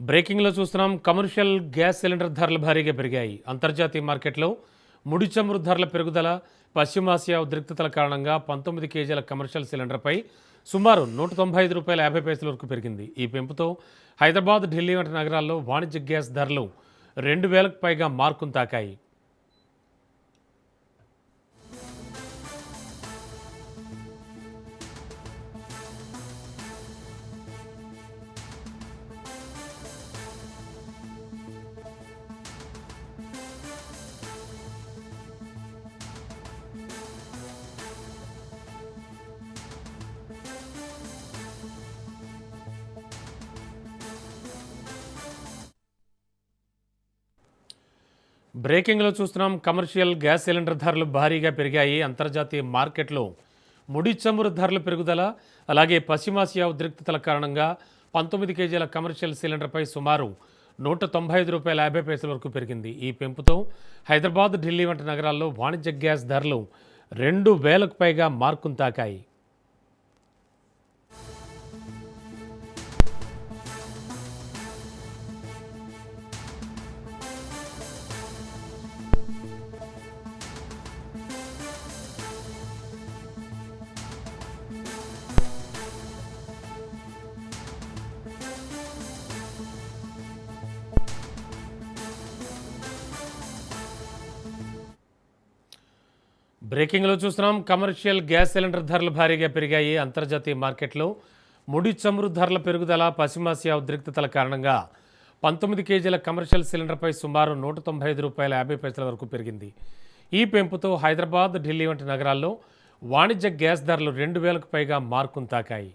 బ్రేకింగ్లో చూస్తున్నాం. Commercial gas cylinder ధరలు భారీగా పెరిగాయి. అంతర్జాతీయ మార్కెట్లో ముడి చమురు ధరల పెరుగుదల, పశ్చిమాసియా ఉద్రిక్తతల కారణంగా 19 కేజీల కమర్షియల్ సిలిండర్పై సుమారు ₹195.50 వరకు పెరిగింది. ఈ పెంపుతో హైదరాబాద్, ఢిల్లీ వంటి నగరాల్లో వాణిజ్య గ్యాస్ ధరలు 2,000కు పైగా మార్కును తాకాయి. బ్రేకింగ్లో చూస్తున్నాం. కమర్షియల్ గ్యాస్ సిలిండర్ ధరలు భారీగా పెరిగాయి. అంతర్జాతీయ మార్కెట్లో ముడి చమురు ధరల పెరుగుదల, అలాగే పశ్చిమాసియా ఉద్రిక్తతల కారణంగా 19 కేజీల కమర్షియల్ సిలిండర్పై సుమారు ₹195.50 వరకు పెరిగింది. ఈ పెంపుతో హైదరాబాద్, ఢిల్లీ వంటి నగరాల్లో వాణిజ్య గ్యాస్ ధరలు 2,000కు పైగా మార్కును తాకాయి. బ్రేకింగ్లో చూస్తున్నాం. కమర్షియల్ గ్యాస్ సిలిండర్ ధరలు భారీగా పెరిగాయి. అంతర్జాతీయ మార్కెట్లో ముడి చమురు ధరల పెరుగుదల, పశ్చిమాసియా ఉద్రిక్తతల కారణంగా 19 కేజీల కమర్షియల్ సిలిండర్పై సుమారు ₹195.50 వరకు పెరిగింది. ఈ పెంపుతో హైదరాబాద్, ఢిల్లీ వంటి నగరాల్లో వాణిజ్య గ్యాస్ ధరలు 2,000కు పైగా మార్కును తాకాయి.